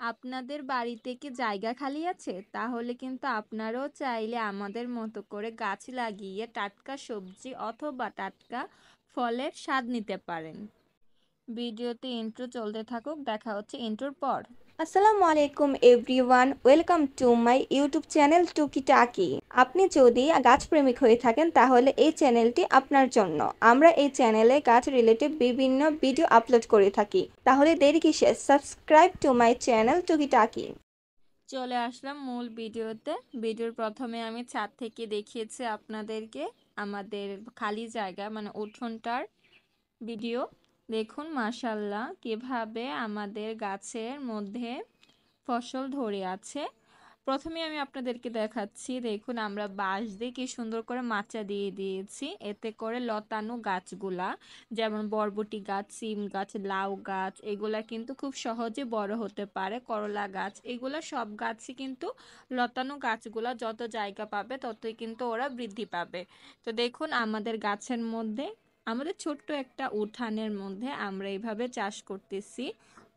আপনাদের বাড়িতে কি জায়গা খালি আছে? তাহলে কিন্তু আপনারাও চাইলে আমাদের মতো করে গাছ লাগিয়ে টাটকা সবজি অথবা টাটকা ফলের স্বাদ নিতে পারেন। ভিডিওতে ইন্ট্রো চলতে থাকুক, দেখা হচ্ছে ইন্ট্রোর পর। আসসালামু আলাইকুম everyone, welcome to my YouTube channel টুকিটাকি। আপনি যদি গাছপ্রেমিক হয়ে থাকেন তাহলে এই চ্যানেলটি আপনার জন্য। আমরা এই চ্যানেলে গাছ রিলেটেড বিভিন্ন ভিডিও আপলোড করে থাকি, তাহলে দেরি কিসের? সাবস্ক্রাইব টু মাই চ্যানেল টুকিটাকি। চলে আসলাম মূল ভিডিওতে। ভিডিওর প্রথমে আমি ছাদ থেকে দেখিয়েছি আপনাদেরকে আমাদের খালি জায়গা মানে উঠোনটার ভিডিও। দেখুন মাশাআল্লাহ কিভাবে আমাদের গাছের মধ্যে ফসল ধরে আছে। প্রথমে আমি আপনাদেরকে দেখাচ্ছি, দেখুন আমরা বাঁশ দিয়ে কি সুন্দর করে মাচা দিয়ে দিয়েছি, এতে করে লতানো গাছগুলা যেমন বরবটি গাছ, সিম গাছ, লাউ গাছ এগুলা কিন্তু খুব সহজে বড় হতে পারে। করলা গাছ এগুলা সব গাছই কিন্তু লতানো গাছগুলা যত জায়গা পাবে ততই কিন্তু ওরা বৃদ্ধি পাবে। তো দেখুন আমাদের গাছের মধ্যে, আমাদের ছোট্ট একটা উঠানের মধ্যে আমরা এইভাবে চাষ করতেছি।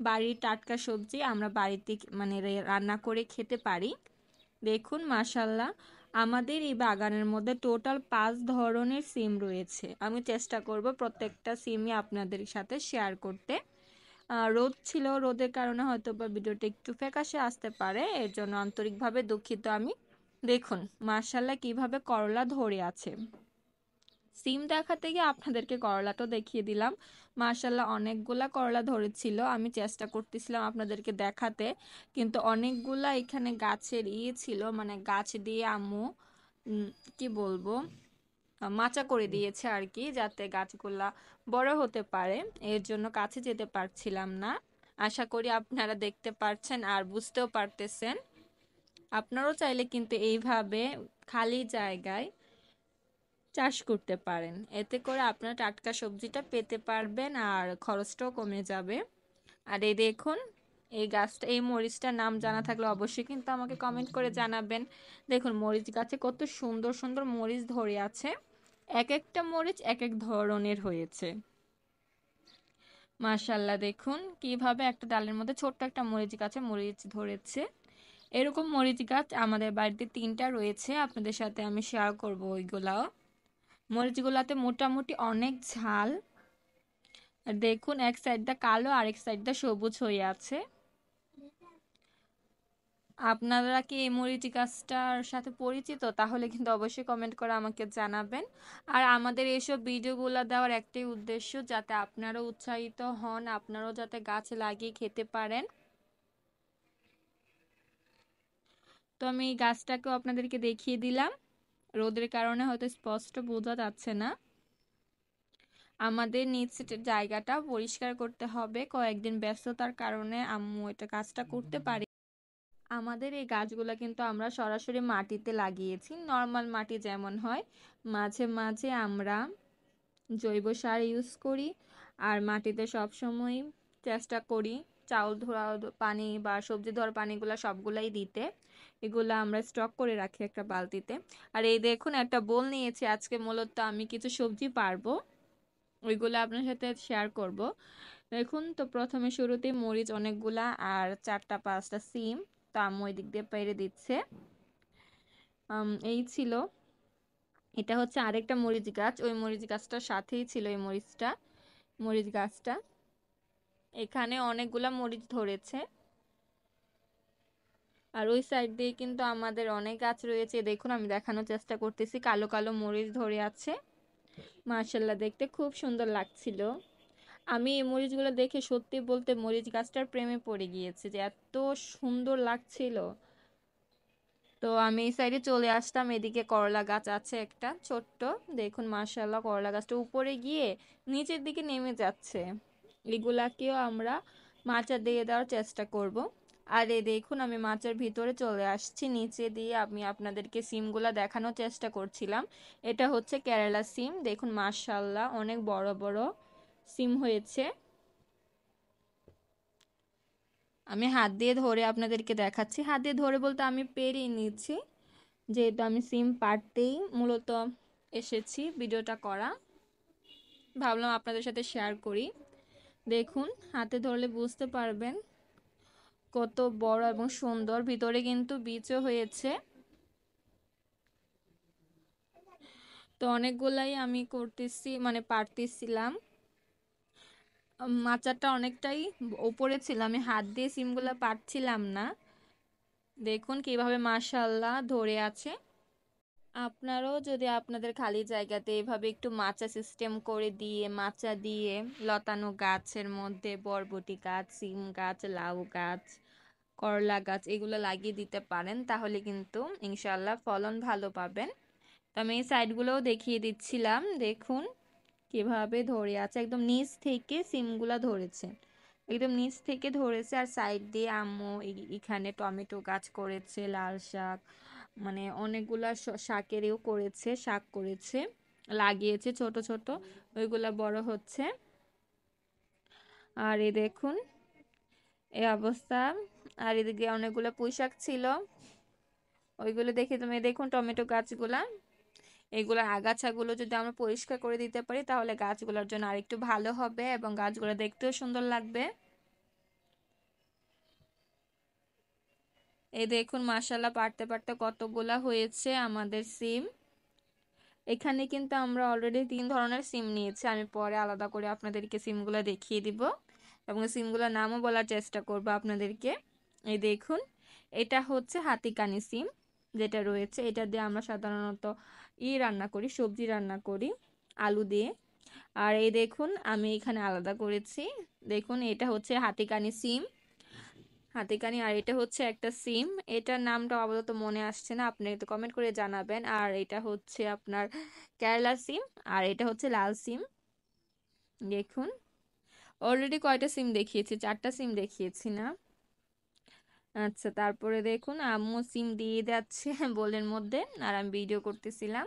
বাড়ির টাটকা সবজি আমরা বাড়িতে মানে রান্না করে খেতে পারি। দেখুন মাশাল্লাহ আমাদের এই বাগানের মধ্যে টোটাল 5 ধরনের সিম রয়েছে। আমি চেষ্টা করব প্রত্যেকটা সিমই আপনাদের সাথে শেয়ার করতে। রোদ ছিল, রোদের কারণে হয়তো বা ভিডিওটা একটু ফ্যাকাশে আসতে পারে, এর জন্য আন্তরিকভাবে দুঃখিত আমি। দেখুন মাশাল্লাহ কিভাবে করলা ধরে আছে। সিম দেখাতে গিয়ে আপনাদেরকে করলাটাও দেখিয়ে দিলাম। মাশাল্লাহ অনেকগুলা করলা ধরেছিল, আমি চেষ্টা করতেছিলাম আপনাদেরকে দেখাতে, কিন্তু অনেকগুলা এখানে গাছের ছিল, মানে গাছ দিয়ে আম্মু কি বলবো মাচা করে দিয়েছে আর কি, যাতে গাছগুলা বড় হতে পারে। এর জন্য কাছে যেতে পারছিলাম না। আশা করি আপনারা দেখতে পারছেন আর বুঝতেও পারতেছেন। আপনারাও চাইলে কিন্তু এইভাবে খালি জায়গায় চাষ করতে পারেন, এতে করে আপনার টাটকা সবজিটা পেতে পারবেন আর খরচটাও কমে যাবে। আর এই দেখুন এই গাছটা, এই মরিচটার নাম জানা থাকলে অবশ্যই কিন্তু আমাকে কমেন্ট করে জানাবেন। দেখুন মরিচ গাছে কত সুন্দর সুন্দর মরিচ ধরে আছে, এক একটা মরিচ এক এক ধরনের হয়েছে। মাশাল্লাহ দেখুন কিভাবে একটা ডালের মধ্যে ছোট্ট একটা মরিচ গাছে মরিচ ধরেছে। এরকম মরিচ গাছ আমাদের বাড়িতে 3টা রয়েছে, আপনাদের সাথে আমি শেয়ার করব ওইগুলাও। মরিচগুলাতে মোটামুটি অনেক ঝাল। আর দেখুন এক সাইডটা কালো আর এক সাইডটা সবুজ হয়ে আছে। আপনারা কি এই মরিচ গাছটার সাথে পরিচিত? তাহলে কিন্তু অবশ্যই কমেন্ট করে আমাকে জানাবেন। আর আমাদের এইসব ভিডিওগুলো দেওয়ার একটাই উদ্দেশ্য, যাতে আপনারাও উৎসাহিত হন, আপনারাও যাতে গাছ লাগিয়ে খেতে পারেন। তো আমি এই গাছটাকেও আপনাদেরকে দেখিয়ে দিলাম। রোদের কারণে হয়তো স্পষ্ট বোঝা যাচ্ছে না। আমাদের নিচের জায়গাটা পরিষ্কার করতে হবে, কয়েকদিন ব্যস্ততার কারণে আম্মু এটা কাজটা করতে পারি। আমাদের এই গাছগুলা কিন্তু আমরা সরাসরি মাটিতে লাগিয়েছি, নর্মাল মাটি যেমন হয়। মাঝে মাঝে আমরা জৈব সার ইউজ করি, আর মাটিতে সবসময় চেষ্টা করি চাউল ধোয়া পানি বা সবজি ধোয়ার পানিগুলা সবগুলাই দিতে। এগুলা আমরা স্টক করে রাখি একটা বালতিতে। আর এই দেখুন একটা বোল নিয়েছি আজকে, মূলত আমি কিছু সবজি পারবো, ওইগুলো আপনার সাথে শেয়ার করব। দেখুন তো প্রথমে শুরুতেই মরিচ অনেকগুলা আর 4টা 5টা সিম, তো আম্মু ওই দিক দিয়ে পেরে দিচ্ছে। এই ছিল, এটা হচ্ছে আরেকটা মরিচ গাছ, ওই মরিচ গাছটার সাথেই ছিল এই মরিচ গাছটা। এখানে অনেকগুলা মরিচ ধরেছে। আর ওই সাইড দিয়ে কিন্তু আমাদের অনেক গাছ রয়েছে, দেখুন আমি দেখানোর চেষ্টা করতেছি, কালো কালো মরিচ ধরে আছে। মাশাল্লাহ দেখতে খুব সুন্দর লাগছিল। আমি এই মরিচগুলো দেখে সত্যি বলতে মরিচ গাছটার প্রেমে পড়ে গিয়েছে, যে এত সুন্দর লাগছিল। তো আমি এই সাইডে চলে আসতাম, এদিকে করলা গাছ আছে একটা ছোট্ট। দেখুন মাশাআল্লাহ করলা গাছটা উপরে গিয়ে নিচের দিকে নেমে যাচ্ছে। এগুলাকেও আমরা মাচা দিয়ে দেওয়ার চেষ্টা করব। আর এই দেখুন আমি মাচার ভিতরে চলে আসছি, নিচে দিয়ে আমি আপনাদেরকে সিমগুলা দেখানোর চেষ্টা করছিলাম। এটা হচ্ছে কেরালা সিম, দেখুন মাশাআল্লাহ অনেক বড় বড় সিম হয়েছে। আমি হাত দিয়ে ধরে আপনাদেরকে দেখাচ্ছি, হাত দিয়ে ধরে বলতে আমি পেরিয়ে নিচ্ছি, যেহেতু আমি সিম পাড়তেই মূলত এসেছি ভিডিওটা করা, ভাবলাম আপনাদের সাথে শেয়ার করি। দেখুন হাতে ধরলে বুঝতে পারবেন কত বড় এবং সুন্দর, ভিতরে কিন্তু বীজও হয়েছে। তো অনেকগুলাই আমি করতেছি, মানে পারতেছিলাম। মাচাটা অনেকটাই উপরে ছিল, আমি হাত দিয়ে সিমগুলা পারছিলাম না। দেখুন কিভাবে মাশাআল্লাহ ধরে আছে। আপনারাও যদি আপনাদের খালি জায়গাতে এভাবে একটু মাচা সিস্টেম করে দিয়ে, মাচা দিয়ে লতানো গাছের মধ্যে বরবটি গাছ, সিম গাছ, লাউ গাছ, করলা গাছ এগুলো লাগিয়ে দিতে পারেন, তাহলে কিন্তু ইনশাআল্লাহ ফলন ভালো পাবেন। তো আমি এই সাইডগুলোও দেখিয়ে দিচ্ছিলাম। দেখুন কিভাবে ধরে আছে, একদম নিচ থেকে সিমগুলা ধরেছে, একদম নিচ থেকে ধরেছে। আর সাইড দিয়ে আম্মু এখানে টমেটো গাছ করেছে, লাল শাক, মানে অনেকগুলা শাকেরও করেছে, শাক করেছে, লাগিয়েছে ছোট ছোট, ওইগুলা বড় হচ্ছে। আর এই দেখুন এই অবস্থা। আর এদিকে অনেকগুলো পুঁই শাক ছিল, ওইগুলো দেখে তুমি দেখুন টমেটো গাছগুলা, এগুলোর আগাছাগুলো যদি আমরা পরিষ্কার করে দিতে পারি তাহলে গাছগুলোর জন্য আরেকটু ভালো হবে এবং গাছগুলো দেখতেও সুন্দর লাগবে। এই দেখুন মাশাআল্লাহ পারতে পারতে কতগুলা হয়েছে আমাদের সিম। এখানে কিন্তু আমরা অলরেডি 3 ধরনের সিম নিয়েছি, আমি পরে আলাদা করে আপনাদেরকে সিমগুলো দেখিয়ে দিব এবং সিমগুলোর নামও বলার চেষ্টা করব আপনাদেরকে। এই দেখুন এটা হচ্ছে হাতিকানি সিম যেটা রয়েছে, এটা দিয়ে আমরা সাধারণত রান্না করি, সবজি রান্না করি আলু দিয়ে। আর এই দেখুন আমি এখানে আলাদা করেছি, দেখুন এটা হচ্ছে হাতিকানি সিম, হাতিকানি। আর এটা হচ্ছে একটা সিম, এটার নামটা আপাতত মনে আসছে না, আপনি একটু কমেন্ট করে জানাবেন। আর এটা হচ্ছে আপনার কেরালা সিম, আর এটা হচ্ছে লাল সিম। দেখুন অলরেডি কয়টা সিম দেখিয়েছি, 4টা সিম দেখিয়েছি না? আচ্ছা, তারপরে দেখুন আম্মু সিম দিয়ে যাচ্ছে বোলের মধ্যে, আর আমি ভিডিও করতেছিলাম।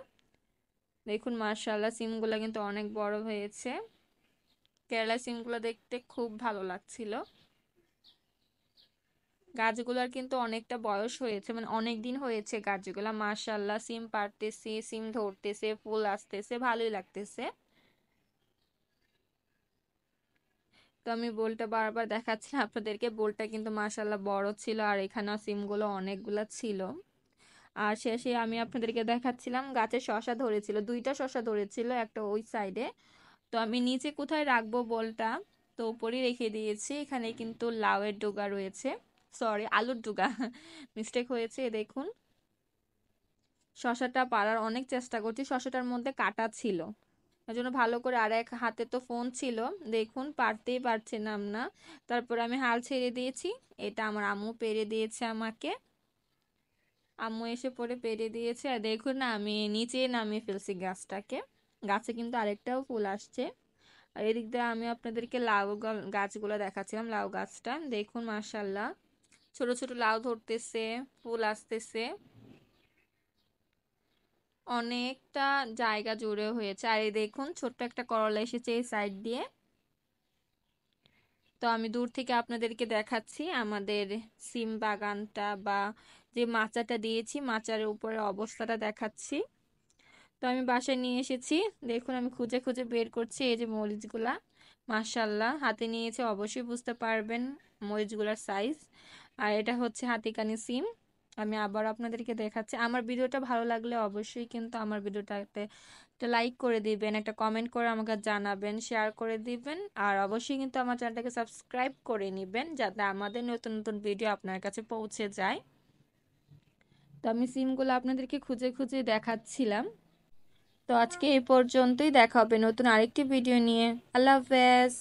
দেখুন মাশাআল্লাহ সিমগুলো কিন্তু অনেক বড় হয়েছে, কেরালা সিমগুলো দেখতে খুব ভালো লাগছিল। গাছগুলার কিন্তু অনেকটা বয়স হয়েছে, মানে অনেক দিন হয়েছে গাছগুলা। মাশাআল্লাহ সিম পাড়তেছে, সিম ধরতেছে, ফুল আসতেছে, ভালোই লাগতেছে। তো আমি বোলটা বারবার দেখাচ্ছি আপনাদেরকে, বোলটা কিন্তু মাশাআল্লাহ বড় ছিল, আর এখানেও সিমগুলো অনেকগুলা ছিল। আর শেষে আমি আপনাদেরকে দেখাচ্ছিলাম গাছে শশা ধরেছিল, 2টা শশা ধরেছিল, একটা ওই সাইডে। তো আমি নিচে কোথায় রাখবো বলটা, তো উপরেই রেখে দিয়েছি। এখানে কিন্তু লাউয়ের ডগা রয়েছে, সরি আলুর ডগা মিস্টেক হয়েছে। দেখুন শশাটা পাড়ার অনেক চেষ্টা করছি, শশাটার মধ্যে কাটা ছিল, ওই জন্য ভালো করে, আর এক হাতে তো ফোন ছিল, দেখুন পারতেই পারছিলাম না। তারপর আমি হাল ছেড়ে দিয়েছি, এটা আমার আম্মু পেরে দিয়েছে আমাকে, আম্মু এসে পরে পেরে দিয়েছে। আর দেখুন না আমি নিচে নামিয়ে ফেলছি গাছটাকে, গাছে কিন্তু আরেকটাও ফুল আসছে। আর এদিক দিয়ে আমি আপনাদেরকে লাউ গাছগুলো দেখাচ্ছিলাম, লাউ গাছটা দেখুন মাশাআল্লাহ ছোট ছোট লাউ ধরতেছে, ফুল আসতেছে, অনেকটা জায়গা জুড়ে হয়েছে। আর এই দেখুন ছোট্ট একটা করলা এসেছে এই সাইড দিয়ে। তো আমি দূর থেকে আপনাদেরকে দেখাচ্ছি আমাদের সিম বাগানটা, বা যে মাচাটা দিয়েছি মাচার উপরে অবস্থাটা দেখাচ্ছি। তো আমি বাসায় নিয়ে এসেছি, দেখুন আমি খুঁজে খুঁজে বের করছি এই যে মরিচগুলা, মাশাআল্লাহ হাতে নিয়েছে অবশ্যই বুঝতে পারবেন মরিচগুলার সাইজ। আর এটা হচ্ছে হাতিকানি সিম। আমি আবার আপনাদেরকে দেখাচ্ছি। আমার ভিডিওটা ভালো লাগলে অবশ্যই কিন্তু আমার ভিডিওটাতে একটা লাইক করে দিবেন, একটা কমেন্ট করে আমাকে জানাবেন, শেয়ার করে দিবেন, আর অবশ্যই কিন্তু আমার চ্যানেলটাকে সাবস্ক্রাইব করে নেবেন যাতে আমাদের নতুন নতুন ভিডিও আপনার কাছে পৌঁছে যায়। তো আমি সিমগুলো আপনাদেরকে খুঁজে খুঁজে দেখাচ্ছিলাম। তো আজকে এই পর্যন্তই, দেখা হবে নতুন আরেকটি ভিডিও নিয়ে। আল্লাহ হাফেজ।